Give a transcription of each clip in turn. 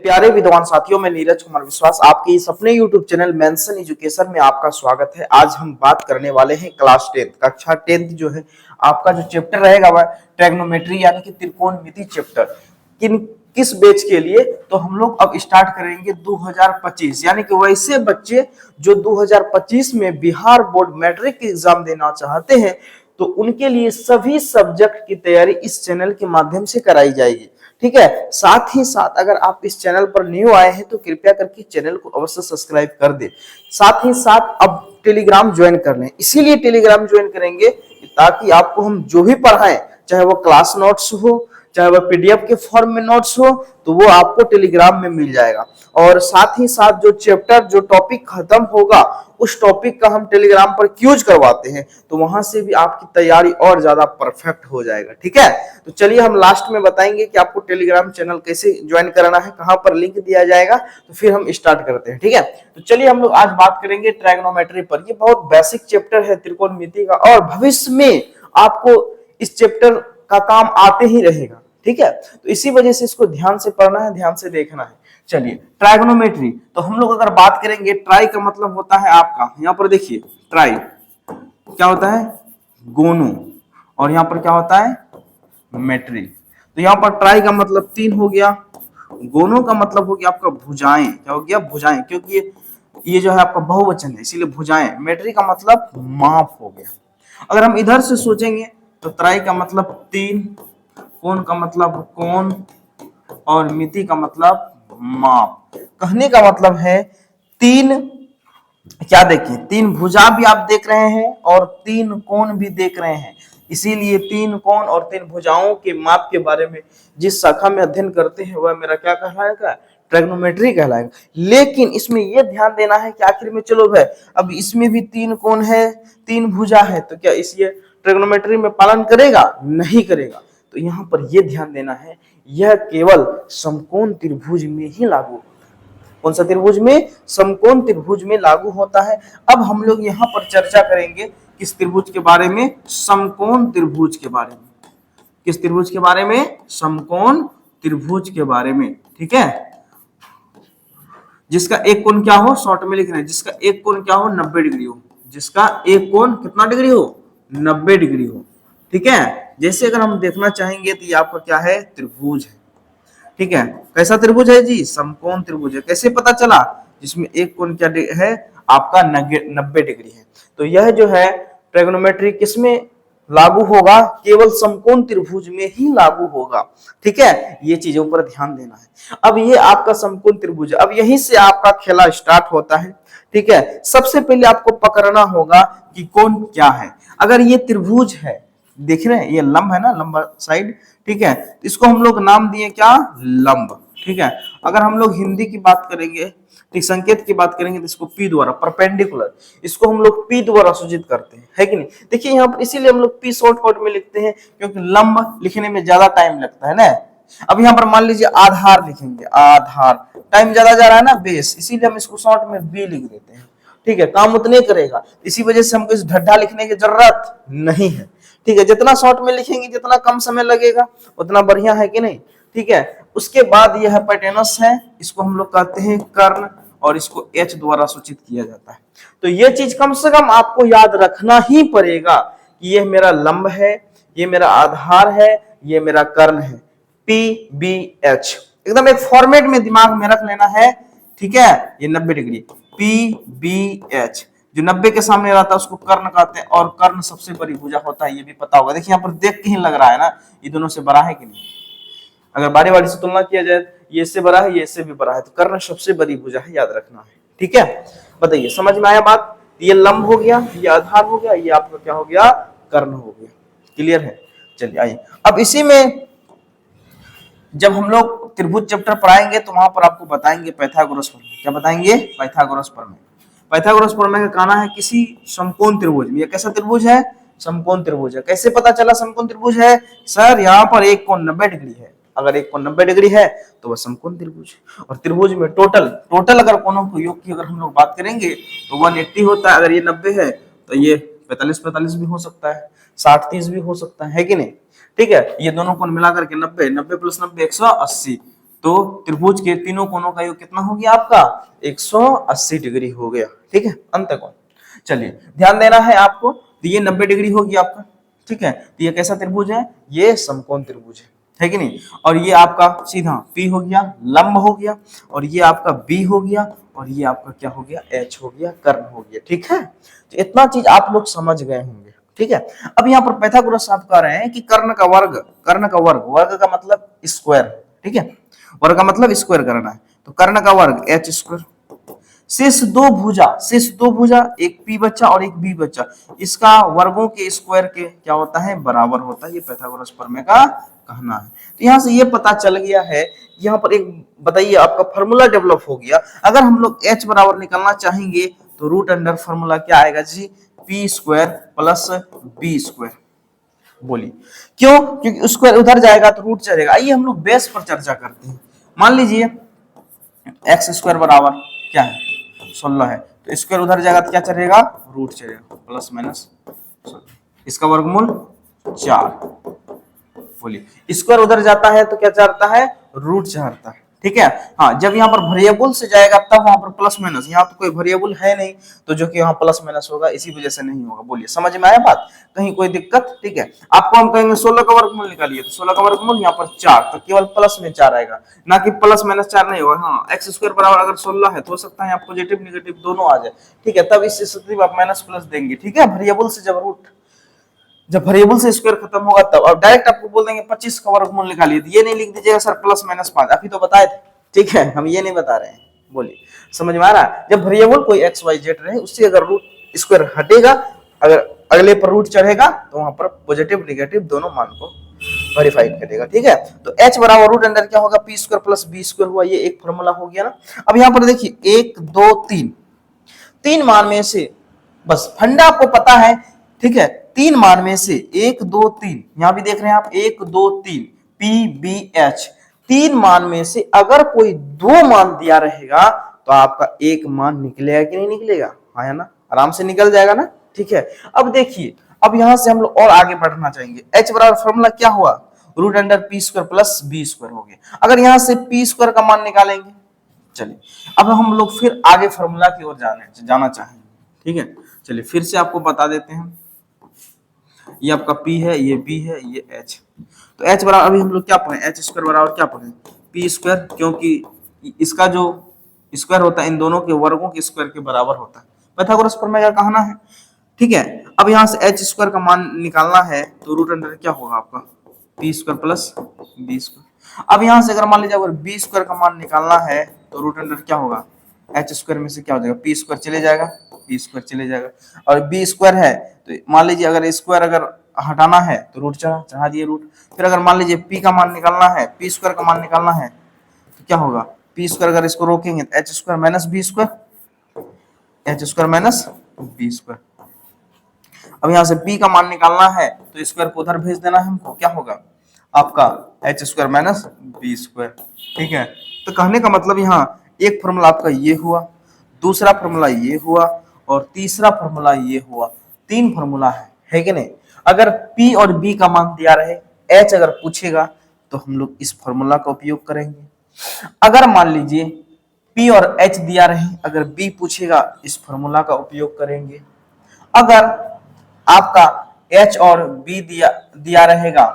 प्यारे विद्वान साथियों, में नीरज कुमार विश्वास आपके इस अपने YouTube चैनल मेंशन एजुकेशन में आपका स्वागत है। आज हम बात करने वाले हैं क्लास 10 कक्षा 10 जो है आपका जो चैप्टर रहेगा वह ट्रिग्नोमेट्री यानी कि त्रिकोणमिति चैप्टर किस बैच के लिए। तो हम लोग अब स्टार्ट करेंगे 2025 यानी कि वैसे बच्चे जो 2025 में बिहार बोर्ड मैट्रिक एग्जाम देना चाहते हैं तो उनके लिए सभी सब्जेक्ट की तैयारी इस चैनल के माध्यम से कराई जाएगी। ठीक है, साथ ही साथ अगर आप इस चैनल पर न्यू आए हैं तो कृपया करके चैनल को अवश्य सब्सक्राइब कर दे। साथ ही साथ अब टेलीग्राम ज्वाइन कर लें, इसीलिए टेलीग्राम ज्वाइन करेंगे ताकि आपको हम जो भी पढ़ाएं, चाहे वो क्लास नोट्स हो, चाहे वह पीडीएफ के फॉर्म में नोट्स हो, तो वो आपको टेलीग्राम में मिल जाएगा। और साथ ही साथ जो चैप्टर जो टॉपिक खत्म होगा उस टॉपिक का हम टेलीग्राम पर क्यूज करवाते हैं, तो वहां से भी आपकी तैयारी और ज्यादा परफेक्ट हो जाएगा। ठीक है, तो चलिए हम लास्ट में बताएंगे कि आपको टेलीग्राम चैनल कैसे ज्वाइन कराना है, कहां पर लिंक दिया जाएगा, तो फिर हम स्टार्ट करते हैं। ठीक है, तो चलिए हम लोग आज बात करेंगे ट्रिग्नोमेट्री पर। ये बहुत बेसिक चैप्टर है त्रिकोणमिति का और भविष्य में आपको इस चैप्टर का काम आते ही रहेगा। ठीक है, तो इसी वजह से इसको ध्यान से पढ़ना है, ध्यान से देखना है। चलिए ट्राइगोनोमेट्री, तो हम लोग अगर बात करेंगे, ट्राई का मतलब होता है आपका, यहां पर देखिए ट्राई क्या होता है, गोनू, और यहां पर क्या होता है, मेट्री। तो यहां पर ट्राई का मतलब 3 हो गया, गोनू का मतलब हो गया आपका भुजाएं, क्या हो गया, भुजाएं, क्योंकि ये जो है आपका बहुवचन है इसीलिए भुजाएं। मेट्री का मतलब माप हो गया। अगर हम इधर से सोचेंगे तो ट्राई का मतलब 3, कोण का मतलब कोण, और मिति का मतलब माप। कहने का मतलब है 3, क्या देखिए 3 भुजा भी आप देख रहे हैं और 3 कोण भी देख रहे हैं, इसीलिए 3 कोण और 3 भुजाओं के माप के बारे में जिस शाखा में अध्ययन करते हैं वह मेरा क्या कहलाएगा, ट्रिग्नोमेट्री कहलाएगा। लेकिन इसमें यह ध्यान देना है कि आखिर में चलो भाई अब इसमें भी 3 कोण है, 3 भुजा है, तो क्या इसे ट्रिग्नोमेट्री में पालन करेगा, नहीं करेगा। तो यहां पर यह ध्यान देना है यह केवल समकोण त्रिभुज में ही लागू, कौन सा त्रिभुज में, समकोण त्रिभुज में लागू होता है। अब हम लोग यहां पर चर्चा करेंगे किस त्रिभुज के बारे में, समकोण त्रिभुज के बारे में। किस त्रिभुज के बारे में, समकोण त्रिभुज के बारे में। ठीक है, जिसका एक कोण क्या हो, शॉर्ट में लिख रहे हैं, जिसका एक कोण क्या हो, 90 डिग्री हो, जिसका एक कोण कितना डिग्री हो, 90 डिग्री हो। ठीक है, जैसे अगर हम देखना चाहेंगे तो ये आपका क्या है, त्रिभुज है। ठीक है, कैसा त्रिभुज है जी, समकोण त्रिभुज है। कैसे पता चला, जिसमें एक कोण क्या है आपका 90 डिग्री है। तो यह जो है ट्रिग्नोमेट्री किसमें लागू होगा, केवल समकोण त्रिभुज में ही लागू होगा। ठीक है, ये चीजों पर ध्यान देना है। अब ये आपका समकोण त्रिभुज है, अब यहीं से आपका खेला स्टार्ट होता है। ठीक है, सबसे पहले आपको पकड़ना होगा कि कोण क्या है। अगर ये त्रिभुज है, देख रहे हैं ये लंब है ना, लंबा साइड। ठीक है, इसको हम लोग नाम दिए क्या, लंब। ठीक है, अगर हम लोग हिंदी की बात करेंगे, ठीक, संकेत की बात करेंगे तो इसको पी द्वारा, परपेंडिकुलर, इसको हम लोग पी द्वारा सूचित करते हैं, है कि नहीं। देखिए यहाँ पर इसीलिए हम लोग पी शॉर्टकट में लिखते हैं क्योंकि लंब लिखने में ज्यादा टाइम लगता है ना। अब यहाँ पर मान लीजिए आधार लिखेंगे, आधार टाइम ज्यादा जा रहा है ना, बेस, इसीलिए हम इसको शॉर्ट में बी लिख देते हैं। ठीक है, काम उतने करेगा, इसी वजह से हमको इस ढड्ढा लिखने की जरूरत नहीं है। ठीक है, जितना शॉर्ट में लिखेंगे जितना कम समय लगेगा उतना बढ़िया, है कि नहीं। ठीक है, उसके बाद यह हाइपोटेनस है, इसको हम लोग कहते हैं कर्ण, और इसको एच द्वारा सूचित किया जाता है। तो ये चीज कम से कम आपको याद रखना ही पड़ेगा कि यह मेरा लंब है, ये मेरा आधार है, ये मेरा कर्ण है, पी बी एच, एकदम एक फॉर्मेट में दिमाग में रख लेना है। ठीक है, ये 90 डिग्री, पी बी एच, जो 90 के सामने रहता है उसको कर्ण कहते हैं, और कर्ण सबसे बड़ी भुजा होता है, ये भी पता होगा। देखिए यहाँ पर देख के ही लग रहा है ना ये दोनों से बड़ा है कि नहीं। अगर बारी बारी से तुलना किया जाए, ये इससे बड़ा है, ये इससे भी बड़ा है, तो कर्ण सबसे बड़ी भुजा है, याद रखना है। ठीक है, बताइए समझ में आया बात। ये लंब हो गया, ये आधार हो गया, ये आपका क्या हो गया, कर्ण हो गया। क्लियर है, चलिए आइए अब इसी में जब हम लोग त्रिभुज चैप्टर पढ़ाएंगे तो वहां पर आपको बताएंगे पाइथागोरस प्रमेय। क्या बताएंगे, पाइथागोरस प्रमेय। पाइथागोरस प्रमेय का कहना है किसी समकोण त्रिभुज में, ये कैसा त्रिभुज है, समकोण त्रिभुज है। कैसे पता चला समकोण त्रिभुज है, सर यहाँ पर एक कोण 90 डिग्री है, अगर एक कोण 90 डिग्री है तो वह समकोण त्रिभुज है। और त्रिभुज में टोटल अगर कोणों को योग की अगर हम लोग बात करेंगे तो 180 होता है। अगर ये 90 है तो ये 45 भी हो सकता है, 60-30 भी हो सकता है कि नहीं। ठीक है, ये दोनों कोण मिलाकर के 90 90 + 90 180, तो त्रिभुज के तीनों कोनों का योग कितना हो गया आपका 180 डिग्री हो गया। ठीक है, अंतकोण। चलिए ध्यान देना है आपको, तो ये 90 डिग्री हो गया आपका। ठीक है, तो ये कैसा त्रिभुज है, ये समकोण त्रिभुज है कि नहीं। और ये आपका सीधा P हो गया, लंब हो गया, और ये आपका B हो गया, और ये आपका क्या हो गया, H हो गया, कर्ण हो गया। ठीक है, तो इतना चीज आप लोग समझ गए होंगे। ठीक है, अब यहाँ पर पाइथागोरस साहब कह रहे हैं कि कर्ण का वर्ग, वर्ग का मतलब स्क्वायर। ठीक है, वर्ग का मतलब स्क्वायर करना है, तो कर्ण का वर्ग h स्क्वायर, शेष दो भुजा, एक P बच्चा और एक B बच्चा, इसका वर्गों के स्क्वायर के क्या होता है, बराबर होता है। ये पाइथागोरस प्रमेय का कहना है। तो यहाँ से ये पता चल गया है, यहाँ पर एक बताइए आपका फॉर्मूला डेवलप हो गया। अगर हम लोग h बराबर निकालना चाहेंगे तो रूट अंडर फॉर्मूला क्या आएगा जी, P square plus B square. बोलिए क्यों, क्योंकि स्क्वायर उधर जाएगा तो रूट चलेगा। आइए हम लोग बेस पर चर्चा करते हैं। मान लीजिए एक्स स्क्वायर बराबर क्या है, 16 है, तो स्क्वायर उधर जाएगा तो क्या चलेगा, रूट चलेगा, प्लस माइनस 16। इसका वर्गमूल 4। बोलिए स्क्वायर उधर जाता है तो क्या चाहता है, रूट चाहता है। ठीक है, हाँ जब यहाँ पर वेरिएबल से जाएगा तब वहां पर प्लस माइनस, यहाँ तो कोई वेरिएबल है नहीं तो जो कि यहाँ प्लस माइनस होगा, इसी वजह से नहीं होगा। बोलिए समझ में आया बात, कहीं कोई दिक्कत। ठीक है, आपको हम कहेंगे 16 का वर्गमूल निकालिए, तो 16 का वर्गमूल यहाँ पर 4, तो केवल प्लस में 4 आएगा, ना कि प्लस माइनस 4 नहीं होगा। हाँ एक्स स्क्वायर बराबर अगर 16 है तो हो सकता है आप पॉजिटिव नेगेटिव दोनों आ जाए। ठीक है, तब इस स्थिति में आप माइनस प्लस देंगे। ठीक है, वेरिएबल से जब वेरिएबल से स्क्वायर खत्म होगा तब, अब डायरेक्ट आपको बोल देंगे 25 का वर्गमूल निकालिए, ये नहीं लिख दीजिएगा सर प्लस माइनस 5, अभी तो बताए थे। ठीक है, हम ये नहीं बता रहे हैं। बोलिए समझ में आ रहा है, जब वेरिएबल कोई एक्स वाई जेड रहे उससे अगर रूट स्क्वायर हटेगा, अगर अगले पर रूट चढ़ेगा तो वहां पर पॉजिटिव नेगेटिव दोनों मान को वेरीफाइड करेगा। ठीक है, तो h बराबर रूट अंडर क्या होगा, p square plus b square हुआ, ये एक फॉर्मूला हो गया ना। अब यहाँ पर देखिए 1 2 3, 3 मान में से बस फंडा आपको पता है। ठीक है, 3 मान में से 1 2 3, यहां भी देख रहे हैं आप 1 2 3 P B H, 3 मान में से अगर कोई 2 मान दिया रहेगा तो आपका एक मान निकलेगा कि नहीं निकलेगा, हाँ ना, आराम से निकल जाएगा ना। ठीक है, अब देखिए, अब यहां से हम लोग और आगे बढ़ना चाहेंगे। h बराबर फॉर्मूला क्या हुआ, root under p square plus b square हो गया। अगर यहां से p स्क्वायर का मान निकालेंगे, चलिए अब हम लोग फिर आगे फॉर्मूला की ओर जाना चाहेंगे। ठीक है, चलिए फिर से आपको बता देते हैं, ये आपका P है, ये B है, ये H। तो H बराबर अभी हम लोग क्या पढ़े, H स्क्वायर बराबर क्या पढ़े, P स्क्वायर, क्योंकि इसका जो स्क्वायर होता है इन दोनों के वर्गों के स्क्वायर के बराबर होता है। पाइथागोरस प्रमेय का कहना है। ठीक है, अब यहाँ से H स्क्वायर का मान निकालना है तो रूट अंडर क्या होगा आपका P square plus B square. अब यहाँ से अगर मान लीजिए अगर B स्क्वायर का मान निकालना है तो रूट अंडर क्या होगा, H स्क्वायर में से क्या हो जाएगा, P स्क्वायर चले जाएगा, P स्क्वायर चले जाएगा, और B स्क्वायर है तो मान लीजिए अगर स्क्वायर अगर हटाना है तो रूट चढ़ा दिए रूट। फिर अगर मान लीजिए P का मान निकालना है, P स्क्वायर का मान निकालना है तो क्या होगा, P स्क्वायर अगर इसको रोकेंगे तो H square minus B square, H square minus B square. अब यहाँ से P का मान निकालना है तो स्क्वायर को उधर भेज देना है हमको, क्या होगा आपका H square minus B square. ठीक है, तो कहने का मतलब यहाँ एक फॉर्मूला आपका ये हुआ, दूसरा फॉर्मूला ये हुआ, और तीसरा फॉर्मूला ये हुआ। 3 फॉर्मूला है कि नहीं। अगर P और B का मान दिया रहे, H अगर पूछेगा तो हम लोग इस फॉर्मूला का उपयोग करेंगे। अगर मान लीजिए P और H दिया रहे, अगर B पूछेगा इस फॉर्मूला का उपयोग करेंगे। अगर आपका H और B दिया रहेगा,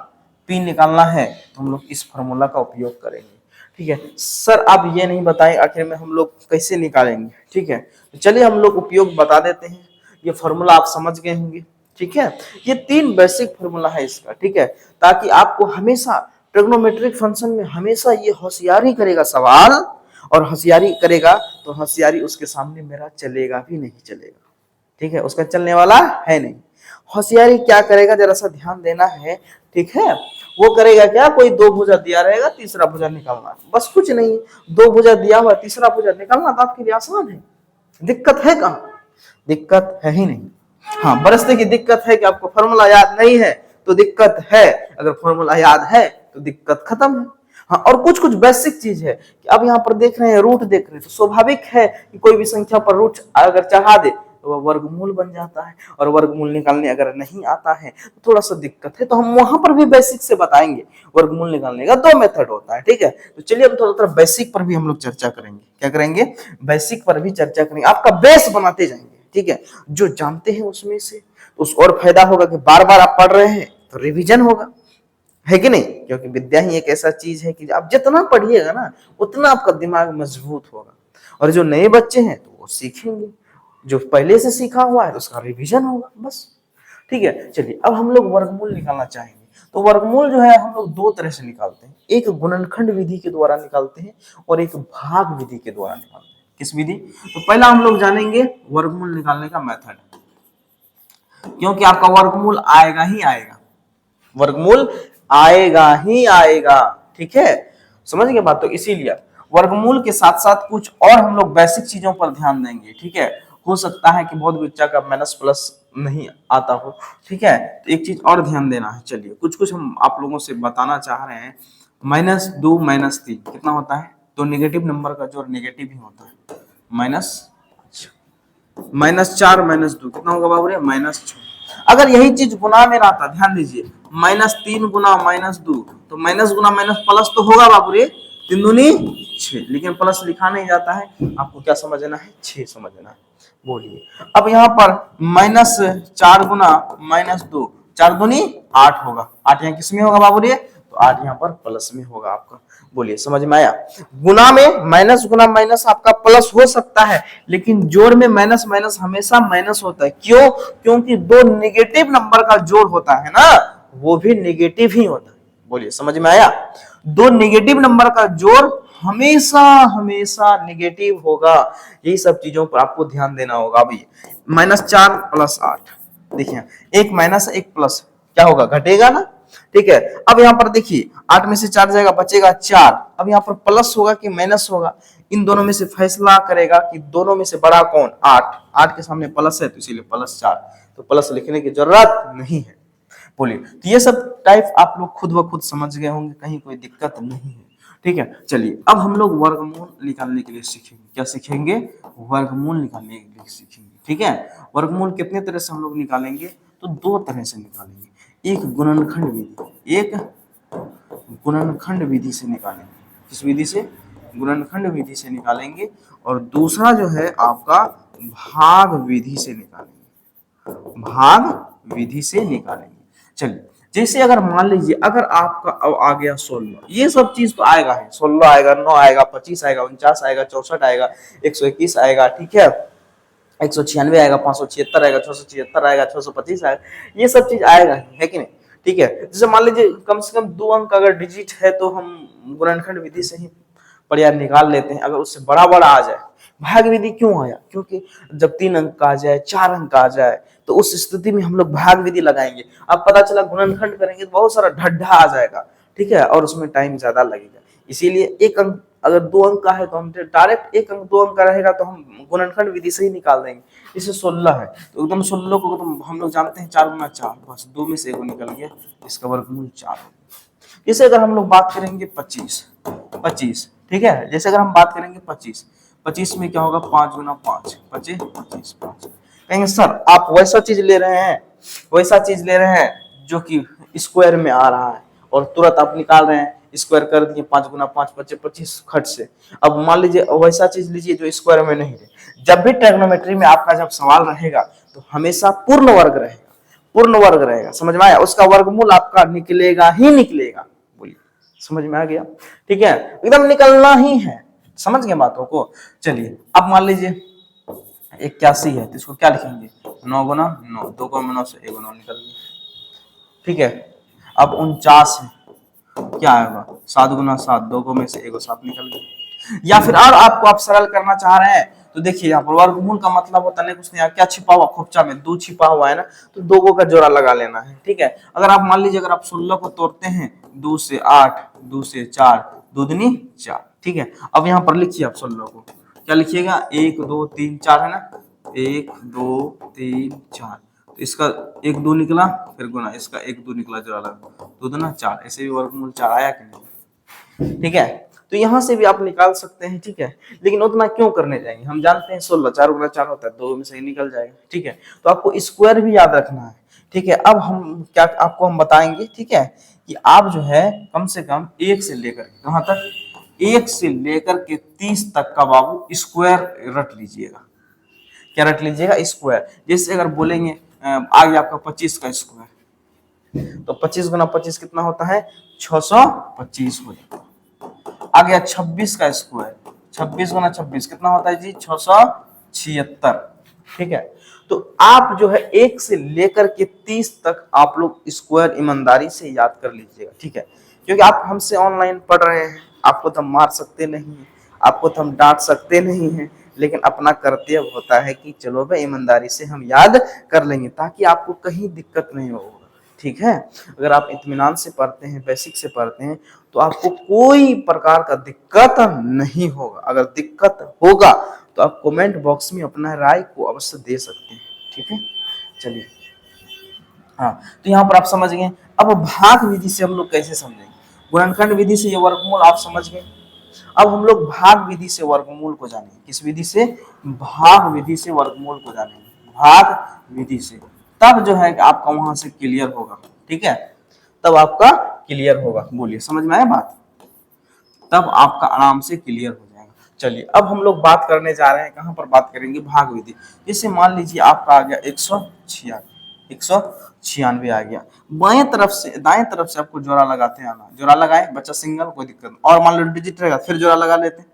P निकालना है तो हम लोग इस फॉर्मूला का उपयोग करेंगे। ठीक है सर, आप ये नहीं बताएं आखिर में हम लोग कैसे निकालेंगे। ठीक है, तो चलिए हम लोग उपयोग बता देते हैं। ये फॉर्मूला आप समझ गए होंगे। ठीक है, ये 3 बेसिक फॉर्मूला है इसका। ठीक है, ताकि आपको हमेशा ट्रिग्नोमेट्रिक फंक्शन में हमेशा ये होशियारी करेगा सवाल, और होशियारी करेगा तो होशियारी उसके सामने मेरा चलेगा भी नहीं चलेगा। ठीक है, उसका चलने वाला है नहीं। होशियारी क्या करेगा, जरा सा ध्यान देना है। ठीक है, वो करेगा क्या, कोई 2 भुजा दिया रहेगा, तीसरा भुजा निकालना, बस कुछ नहीं। 2 भुजा दिया हुआ, तीसरा भुजा निकालना तो आपके लिए आसान है। दिक्कत है कहाँ, दिक्कत है ही नहीं। हाँ, बरसते की दिक्कत है कि आपको फॉर्मूला याद नहीं है तो दिक्कत है, अगर फॉर्मूला याद है तो दिक्कत खत्म है। हाँ, और कुछ कुछ बेसिक चीज है कि अब यहाँ पर देख रहे हैं रूट देख रहे हैं, तो स्वाभाविक है कि कोई भी संख्या पर रूट अगर चढ़ा दे तो वह वर्गमूल बन जाता है। और वर्गमूल निकालने अगर नहीं आता है तो थोड़ा सा दिक्कत है, तो हम वहां पर भी बेसिक से बताएंगे। वर्गमूल निकालने का 2 मेथड होता है, ठीक है। तो चलिए अब थोड़ा थोड़ा बेसिक पर भी हम लोग चर्चा करेंगे। क्या करेंगे? बेसिक पर भी चर्चा करेंगे, आपका बेस बनाते जाएंगे, ठीक है। जो जानते हैं उसमें से तो उसको और फायदा होगा कि बार बार आप पढ़ रहे हैं तो रिविजन होगा, है कि नहीं? क्योंकि विद्या ही एक ऐसा चीज है कि आप जितना पढ़िएगा ना उतना आपका दिमाग मजबूत होगा। और जो नए बच्चे हैं तो वो सीखेंगे, जो पहले से सीखा हुआ है तो उसका रिवीजन होगा, बस। ठीक है, चलिए अब हम लोग वर्गमूल निकालना चाहेंगे। तो वर्गमूल जो है हम लोग 2 तरह से निकालते हैं, एक गुणनखंड विधि के द्वारा निकालते हैं और एक भाग विधि के द्वारा निकालते हैं। किस विधि? तो पहला हम लोग जानेंगे वर्गमूल निकालने का मेथड, क्योंकि आपका वर्गमूल आएगा ही आएगा, वर्गमूल आएगा ही आएगा, ठीक है। समझ गए बात? तो इसीलिए वर्गमूल के साथ साथ कुछ और हम लोग बेसिक चीजों पर ध्यान देंगे, ठीक है। हो सकता है कि बहुत बच्चा का माइनस प्लस नहीं आता हो, ठीक है। तो एक चीज और ध्यान देना है, चलिए कुछ कुछ हम आप लोगों से बताना चाह रहे हैं। -2 -3 कितना होता है? तो नेगेटिव नंबर का जोड़ नेगेटिव ही होता है। -4 -2 कितना होगा बाबू रे? -6। अगर यही चीज गुना में रहता, ध्यान दीजिए, -3 गुना -2, तो माइनस गुना माइनस प्लस तो होगा बाबू रे, 3 दूनी 6, लेकिन प्लस लिखा नहीं जाता है। आपको क्या समझना है? 6 समझना है। बोलिए अब यहाँ पर -4 गुना -2, 4 दूनी 8 होगा। 8 यहाँ किस में होगा बाबू रे? तो 8 यहाँ पर प्लस में होगा आपका। बोलिए समझ में आया? गुना में माइनस गुना माइनस आपका प्लस हो सकता है, लेकिन जोड़ में माइनस माइनस हमेशा माइनस होता है। क्यों? क्योंकि 2 नेगेटिव नंबर का जोड़ होता है ना, वो भी नेगेटिव ही होता है। बोलिए समझ में आया? 2 नेगेटिव नंबर का जोड़ हमेशा हमेशा नेगेटिव होगा। यही सब चीजों पर आपको ध्यान देना होगा। अभी -4 + 8, देखिए एक माइनस एक प्लस, क्या होगा? घटेगा ना, ठीक है। अब यहाँ पर देखिए 8 में से 4 जाएगा, बचेगा 4। अब यहाँ पर प्लस होगा कि माइनस होगा, इन दोनों में से फैसला करेगा कि दोनों में से बड़ा कौन? 8। 8 के सामने प्लस है तो इसीलिए +4, तो प्लस लिखने की जरूरत नहीं है। बोलिए, तो ये सब टाइप आप लोग खुद ब खुद समझ गए होंगे, कहीं कोई दिक्कत नहीं है, ठीक है। चलिए अब हम लोग वर्गमूल निकालने के लिए सीखेंगे। क्या सीखेंगे? वर्गमूल निकालने के लिए सीखेंगे, ठीक है। वर्गमूल कितने तरह से हम लोग निकालेंगे? तो 2 तरह से निकालेंगे। एक गुणनखंड विधि, एक गुणनखंड विधि से निकालेंगे। किस विधि से? गुणनखंड विधि से निकालेंगे। और दूसरा जो है आपका भाग विधि से निकालेंगे, भाग विधि से निकालेंगे। चलिए जैसे अगर मान लीजिए अगर आपका अब आ गया 16, ये सब चीज तो आएगा ही, 16 आएगा, 9 आएगा, 25 आएगा, 49 आएगा, 64 आएगा, 121 आएगा, ठीक है, 196 आएगा, 576 आएगा, 676 आएगा, 625 आएगा, ये सब चीज आएगा ही, है कि नहीं? ठीक है। जैसे मान लीजिए कम से कम 2 अंक अगर डिजिट है तो हम गुणनखंड विधि से ही परिणाम निकाल लेते हैं। अगर उससे बड़ा बड़ा आ जाए, भाग विधि क्यों आया? क्योंकि जब 3 अंक का आ जाए, 4 अंक का आ जाए, तो उस स्थिति में हम लोग भाग विधि लगाएंगे। अब पता चला गुणनखंड करेंगे तो बहुत सारा ढड्ढा आ जाएगा, ठीक है, और उसमें टाइम ज्यादा लगेगा। इसीलिए 1 अंक अगर 2 अंक का है तो हम डायरेक्ट 1 अंक 2 अंक का रहेगा तो हम गुणनखंड विधि से ही निकाल देंगे। इसे 16 है तो एकदम 16 को तो हम लोग जानते हैं 4 गुना 4, बस 2 में से 1 निकल गया, इसका वर्गमूल 4। जैसे अगर हम लोग बात करेंगे 25, ठीक है। जैसे अगर हम बात करेंगे 25 में क्या होगा? 5 गुना 5, 25, 5 कहेंगे सर आप वैसा चीज ले रहे हैं, वैसा चीज ले रहे हैं जो कि स्क्वायर में आ रहा है, और तुरंत आप निकाल रहे हैं, स्क्वायर कर दिए, 5 गुना 5, 25, 25 खट से। अब मान लीजिए वैसा चीज लीजिए जो स्क्वायर में नहीं है। जब भी ट्रिग्नोमेट्री में आपका जब सवाल रहेगा तो हमेशा पूर्ण वर्ग रहेगा, पूर्ण वर्ग रहेगा, समझ में आया? उसका वर्गमूल आपका निकलेगा ही निकलेगा। बोलिए समझ में आ गया? ठीक है, एकदम निकलना ही है। समझ गए बातों को? चलिए अब मान लीजिए 81 है तो इसको क्या लिखेंगे? 9 गुना 9, 2 को 9 से 1 9 निकल गया, ठीक है। अब 49 है, क्या आएगा? 7 गुना 7, 2 को में से 1 7 निकल गया। या फिर और आपको आप सरल करना चाह रहे हैं तो देखिए यहाँ पर वर्गमूल का मतलब होता है कुछ नहीं, क्या छिपा हुआ खोपचा में 2 छिपा हुआ है ना, तो 2 का जोड़ा लगा लेना है, ठीक है। अगर आप मान लीजिए अगर आप 16 को तोड़ते हैं 2 से 8, 2 से 4, 2 दूनी 4, ठीक है। अब यहाँ पर लिखिए आप 16 को, क्या लिखिएगा? 1 2 3 4 है ना, 1 2 3 4, तो इसका 1 2 निकला, फिर गुना इसका 1 2 निकला, जोड़ा लगा, 2 दूना 4, ऐसे भी वर्गमूल 4 आया कि नहीं? ठीक है। तो यहाँ से भी आप निकाल सकते हैं, ठीक है। लेकिन उतना क्यों करने जाएंगे, हम जानते हैं 16 4 गुना 4 होता है, 2 में से ही निकल जाएगा, ठीक है। तो आपको स्क्वायर भी याद रखना है, ठीक है। अब हम क्या आपको हम बताएंगे, ठीक है, कि आप जो है कम से कम 1 से लेकर कहां तक, 1 से लेकर के 30 तक का बाबू स्क्वायर रट लीजिएगा। क्या रट लीजिएगा, स्क्वायर। जैसे अगर बोलेंगे आ गया आपका 25 का स्क्वायर, तो 25 गुना 25 कितना होता है, 625 हो जाता। आ गया 26 का स्क्वायर, 26 गुना 26 कितना होता है जी, 676, ठीक है। तो आप जो है 1 से लेकर के 30 तक आप लोग स्क्वायर ईमानदारी से याद कर लीजिएगा, ठीक है। क्योंकि आप हमसे ऑनलाइन पढ़ रहे हैं, आपको तो हम मार सकते नहीं है, आपको तो हम डांट सकते नहीं है, लेकिन अपना कर्तव्य होता है कि चलो भाई ईमानदारी से हम याद कर लेंगे, ताकि आपको कहीं दिक्कत नहीं होगा, ठीक है। अगर आप इत्मीनान से पढ़ते हैं, बेसिक से पढ़ते हैं, तो आपको कोई प्रकार का दिक्कत नहीं होगा। अगर दिक्कत होगा तो आप कमेंट बॉक्स में अपना राय को अवश्य दे सकते हैं, ठीक है। चलिए, हाँ, तो यहाँ पर आप समझ गए। अब भाग विधि से हम लोग कैसे समझेंगे, गुणनखंड विधि से ये वर्गमूल आप समझ गए। अब हम लोग भाग विधि से वर्गमूल को जानेंगे। किस विधि से, भाग विधि से वर्गमूल को जानेंगे, भाग विधि से। तब जो है कि आपका वहां से क्लियर होगा, ठीक है, तब आपका क्लियर होगा। बोलिए, समझ में आया बात, तब आपका आराम से क्लियर हो जाएगा। चलिए, अब हम लोग बात करने जा रहे हैं, कहां पर बात करेंगे, भाग विधि। जैसे मान लीजिए आपका आ गया 196 आ गया, बाएं तरफ से दाएं तरफ से आपको जोड़ा लगाते आना, जोड़ा लगाए बच्चा सिंगल, कोई दिक्कत नहीं। और मान लो डिजिट रहेगा, फिर जोड़ा लगा लेते हैं,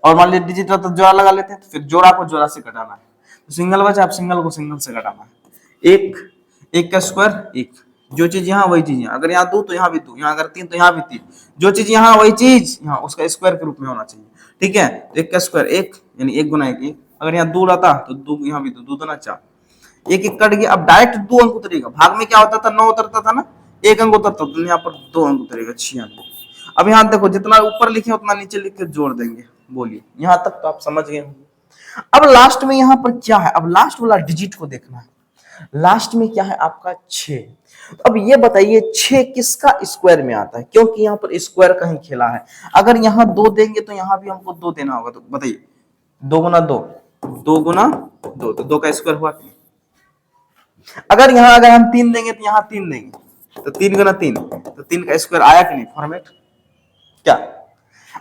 और मान लीजिए डिजिट रहता तो जोड़ा लगा लेते हैं, तो फिर जोड़ा को जोड़ा से घटाना है, तो सिंगल बचा, आप सिंगल को सिंगल से घटाना है। एक का स्क्वायर एक, जो चीज यहाँ वही चीज यहाँ, अगर यहाँ 2 तो यहाँ भी 2, यहाँ अगर 3 तो यहाँ भी 3, जो चीज यहाँ वही चीज यहाँ उसका स्क्वायर के रूप में होना चाहिए, ठीक है। तो 1 का स्क्वायर 1, यानी 1 गुना 1, अगर यहाँ 2 रहता तो 2 यहाँ भी 2, 2 दुना 4, 1 कट गया। अब डायरेक्ट 2 अंक उतरेगा, भाग में क्या होता था, 9 उतरता था ना, 1 अंक उतरता, तो यहाँ पर 2 अंक उतरेगा, 96। अब यहाँ देखो, जितना ऊपर लिखे उतना नीचे लिख के जोड़ देंगे। बोलिए, यहाँ तक तो आप समझ गए होंगे। अब लास्ट में यहाँ पर क्या है, अब लास्ट वाला डिजिट को देखना है। लास्ट में क्या है आपका 6। तो अब ये बताइए 6 किसका स्क्वायर में आता है, क्योंकि यहाँ पर स्क्वायर का ही खेला है। अगर यहाँ 2 देंगे तो यहाँ भी हमको 2 देना होगा, तो बताइए 2 गुना 2, 2 गुना 2, तो 2 का स्क्वायर हुआ। अगर हम 3 देंगे तो यहाँ 3 देंगे, तो 3 गुना 3, तो 3 का स्क्वायर आया कि नहीं फॉर्मेट, क्या।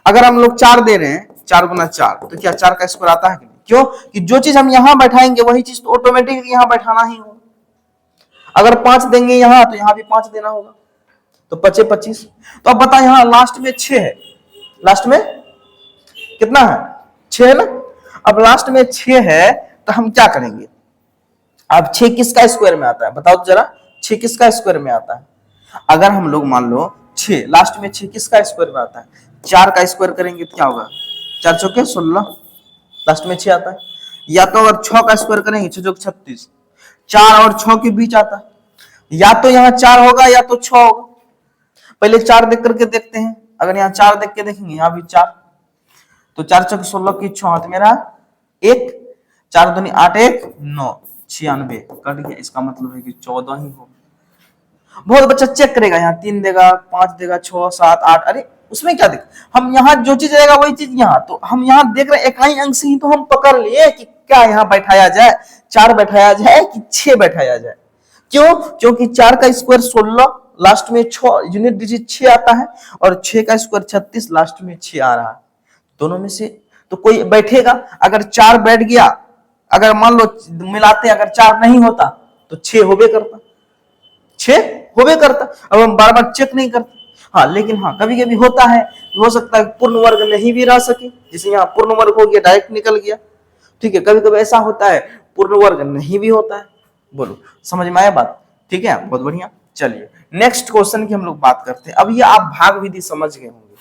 अगर हम लोग 4 दे रहे हैं, 4 गुना 4, तो क्या 4 का स्क्वायर आता है कि नहीं, क्यों कि जो चीज हम यहाँ बैठाएंगे वही चीज तो ऑटोमेटिक यहाँ बैठाना ही होगा। अगर 5 देंगे यहाँ, तो यहाँ भी 5 देना होगा, तो 5 25। तो अब बता, यहाँ लास्ट में 6 है, लास्ट में कितना है, 6 है ना। अब लास्ट में 6 है, तो हम क्या करेंगे, अब 6 किसका स्क्वायर में आता है बताओ तो जरा, 6 किसका स्क्वायर में आता है। अगर हम लोग मान लो 6 लास्ट में 6 किसका स्क्वायर में आता है, 4 का स्क्वायर करेंगे तो क्या होगा, 4 चौके 16, लास्ट में 6 आता है। या तो अगर 6 का स्क्वायर करेंगे, 6 चौके 36, 4 और 6 के बीच आता है, या तो यहाँ 4 होगा या तो 6 होगा। पहले 4 देख करके देखते हैं, अगर यहाँ 4 देख के देखेंगे, यहाँ भी 4, तो 4 चौके 16 की 6 हाथ मेरा 1, 4 दूनी 8 1 9, 96 कट गया, इसका मतलब है कि 14 ही होगा। बहुत बच्चा चेक करेगा, यहाँ 3 देगा, 5 देगा, 6 7 8, अरे उसमें क्या देख, हम यहाँ जो चीज रहेगा वही चीज यहाँ, तो हम यहाँ देख रहे हैं इकाई अंक से ही तो हम पकड़ लिए कि क्या यहाँ बैठाया जाए, 4 बैठाया जाए कि 6 बैठाया जाए। क्यों, क्योंकि 4 का स्क्वायर 16, लास्ट में 6 यूनिट डिजिट 6 आता है, और 6 का स्क्वायर 36, लास्ट में 6 आ रहा है। दोनों में से तो कोई बैठेगा। अगर 4 बैठ गया, अगर मान लो मिलाते अगर 4 नहीं होता तो 6 होबे करता, 6 होबे करता। अब हम बार बार चेक नहीं करते। हाँ, लेकिन हाँ कभी कभी होता है, हो सकता है पूर्ण वर्ग नहीं भी रह सके, जैसे यहाँ पूर्ण वर्ग हो गया डायरेक्ट निकल गया, ठीक है। कभी कभी ऐसा होता है पूर्ण वर्ग नहीं भी होता है। बोलो, समझ में आया बात, ठीक है, बहुत बढ़िया। चलिए नेक्स्ट क्वेश्चन की हम लोग बात करते हैं। अब ये आप भाग विधि समझ गए होंगे,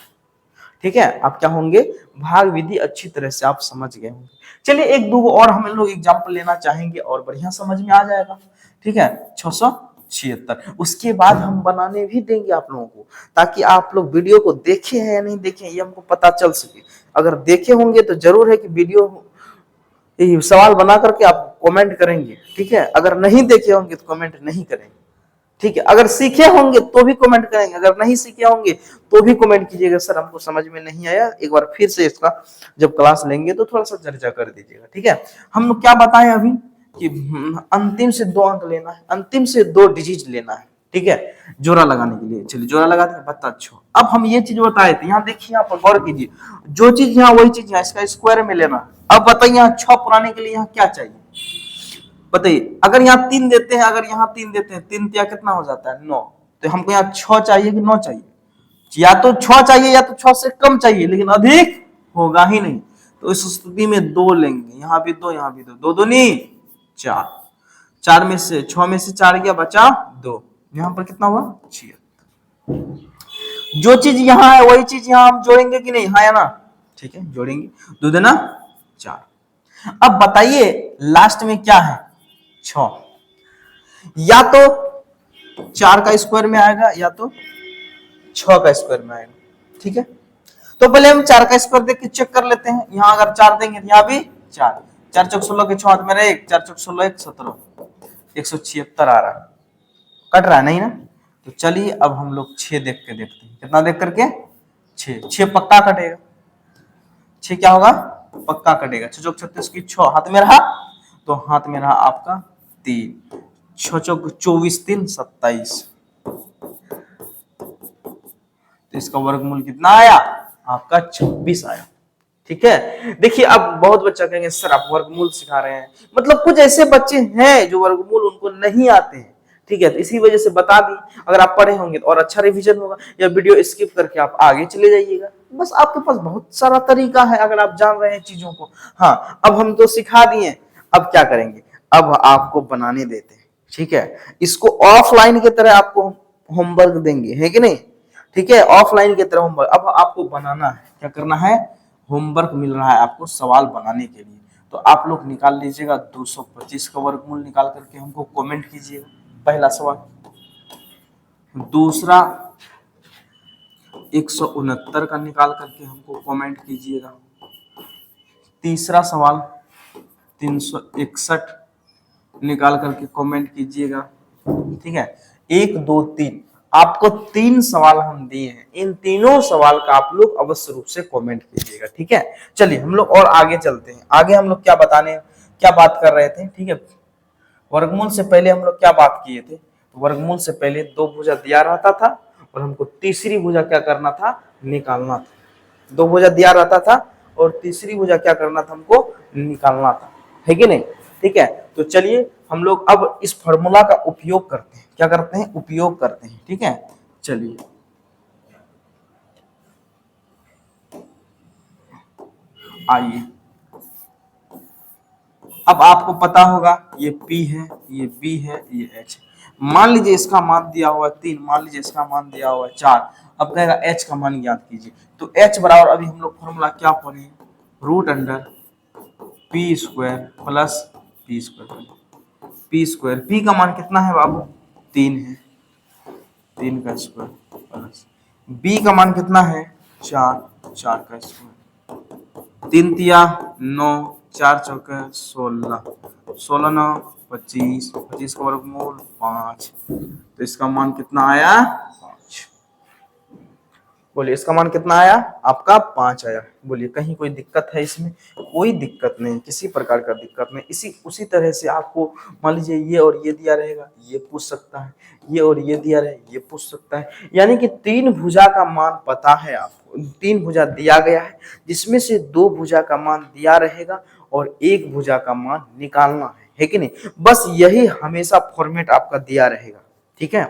ठीक है, आप क्या होंगे, भाग विधि अच्छी तरह से आप समझ गए होंगे। चलिए एक दो और हम लोग एग्जांपल लेना चाहेंगे और बढ़िया समझ में आ जाएगा, ठीक है। 676, उसके बाद हम बनाने भी देंगे आप लोगों को, ताकि आप लोग वीडियो को देखे हैं या नहीं देखे ये हमको पता चल सके। अगर देखे होंगे तो जरूर है कि वीडियो सवाल बना करके आप कमेंट करेंगे, ठीक है। अगर नहीं देखे होंगे तो कमेंट नहीं करेंगे, ठीक है, अगर सीखे होंगे तो भी कमेंट करेंगे, अगर नहीं सीखे होंगे तो भी कमेंट कीजिएगा सर हमको समझ में नहीं आया, एक बार फिर से इसका जब क्लास लेंगे तो थोड़ा सा चर्चा कर दीजिएगा। ठीक है, हम लोग क्या बताएं अभी कि अंतिम से 2 अंक लेना है, अंतिम से 2 डिजिट लेना है। ठीक है, जोड़ा लगाने के लिए चलिए जोड़ा लगा दें, बता अच्छा। अब हम ये चीज बताए थे, यहाँ देखिए, यहाँ पर गौर कीजिए, जो चीज यहाँ वही चीज यहाँ इसका स्क्वायर में लेना। अब बताइए यहाँ 6 पुराने के लिए यहाँ क्या चाहिए बताइए, अगर यहाँ 3 देते हैं, अगर यहाँ 3 देते हैं, 3 तिया कितना हो जाता है 9, तो हमको यहाँ 6 चाहिए कि 9 चाहिए, या तो 6 चाहिए या तो 6 से कम चाहिए, लेकिन अधिक होगा ही नहीं। तो इस स्थिति में 2 लेंगे, यहाँ भी 2, यहाँ भी 2, 2 दूनी 4, 4 में से 6 में से 4 गया, बचा 2, यहाँ पर कितना हुआ 76। जो चीज यहाँ है वही चीज यहाँ हम जोड़ेंगे कि नहीं, हाँ या ना, ठीक है जोड़ेंगे, 2 दूना 4। अब बताइए लास्ट में क्या है 6, या तो 4 का स्क्वायर में आएगा या तो 6 का स्क्वायर में आएगा। ठीक है, तो पहले हम 4 का स्क्वायर देख के चेक कर लेते हैं। यहाँ अगर 4 देंगे तो यहाँ भी 4, 4 चौक 16 के 6 हाथ में रहे, 4 चौक 16 1 17, 176 आ रहा है, कट रहा है नहीं ना। तो चलिए अब हम लोग 6 देख के देखते हैं, कितना देख करके 6 पक्का कटेगा, 6 क्या होगा पक्का कटेगा। 6 चौक 36 की 6 हाथ में रहा, तो हाथ में रहा आपका 3, 6 चौक 24 3 27, तो इसका वर्गमूल कितना आया आपका 26 आया। ठीक है, देखिए अब बहुत बच्चा कहेंगे सर आप वर्गमूल सिखा रहे हैं, मतलब कुछ ऐसे बच्चे हैं जो वर्गमूल उनको नहीं आते हैं। ठीक है, तो इसी वजह से बता दी, अगर आप पढ़े होंगे तो और अच्छा रिवीजन होगा, या वीडियो स्किप करके आप आगे चले जाइएगा। बस आपके पास बहुत सारा तरीका है अगर आप जान रहे हैं चीजों को। हाँ, अब हम तो सिखा दिए, अब क्या करेंगे, अब आपको बनाने देते हैं। ठीक है, इसको ऑफलाइन की तरह आपको होमवर्क देंगे, है कि नहीं। ठीक है, ऑफलाइन की तरह होमवर्क अब आपको बनाना है, क्या करना है, होमवर्क मिल रहा है आपको सवाल बनाने के लिए। तो आप लोग निकाल लीजिएगा 225 का वर्गमूल निकाल करके हमको कमेंट कीजिएगा, पहला सवाल। दूसरा 169 का निकाल करके हमको कमेंट कीजिएगा। तीसरा सवाल 361 निकाल करके कमेंट कीजिएगा। ठीक है, 1 2 3 आपको 3 सवाल हम दिए हैं, इन तीनों सवाल का आप लोग अवश्य रूप से कमेंट कीजिएगा। ठीक है, चलिए हम लोग और आगे चलते हैं। आगे हम लोग क्या बात कर रहे थे। ठीक है, वर्गमूल से पहले हम लोग क्या बात किए थे, वर्गमूल से पहले 2 भुजा दिया रहता था और हमको तीसरी भुजा क्या करना था, निकालना था। 2 भुजा दिया रहता था और तीसरी भुजा क्या करना था, हमको निकालना था, है कि नहीं। ठीक है, तो चलिए हम लोग अब इस फॉर्मूला का उपयोग करते हैं, क्या करते हैं, उपयोग करते हैं। ठीक है, चलिए आइए, अब आपको पता होगा ये P है, ये B है, ये H। मान लीजिए इसका मान दिया हुआ है 3, मान लीजिए इसका मान दिया हुआ है 4, अब कहेगा H का मान ज्ञात कीजिए। तो H बराबर अभी हम लोग फॉर्मूला क्या पढ़े, root under P square plus P square, P square, P का मान कितना है बाबू 3 है, 3 का स्क्वायर प्लस B का मान कितना है 4, 4 का स्क्वायर, 3 तिया 9, 4 चौके 16, 16 9 25, 25 का वर्गमूल 5, तो इसका मान कितना आया 5। बोलिए इसका मान कितना आया आपका 5 आया। बोलिए कहीं कोई दिक्कत है इसमें, कोई दिक्कत नहीं, किसी प्रकार का दिक्कत नहीं। उसी तरह से आपको मान लीजिए ये और ये दिया रहेगा, ये पूछ सकता है, ये और ये दिया रहे, ये पूछ सकता है। यानी कि 3 भुजा का मान पता है आपको, 3 भुजा दिया गया है जिसमें से 2 भुजा का मान दिया रहेगा और 1 भुजा का मान निकालना है कि नहीं। बस यही हमेशा फॉर्मेट आपका दिया रहेगा। ठीक है,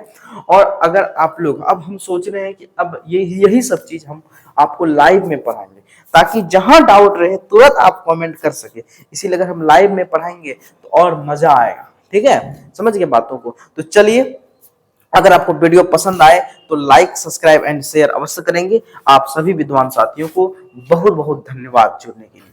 और अगर आप लोग, अब हम सोच रहे हैं कि अब यही सब चीज हम आपको लाइव में पढ़ाएंगे ताकि जहां डाउट रहे तुरंत आप कमेंट कर सके। इसीलिए अगर हम लाइव में पढ़ाएंगे तो और मजा आएगा। ठीक है, समझ गए बातों को। तो चलिए, अगर आपको वीडियो पसंद आए तो लाइक सब्सक्राइब एंड शेयर अवश्य करेंगे। आप सभी विद्वान साथियों को बहुत बहुत धन्यवाद जुड़ने के लिए।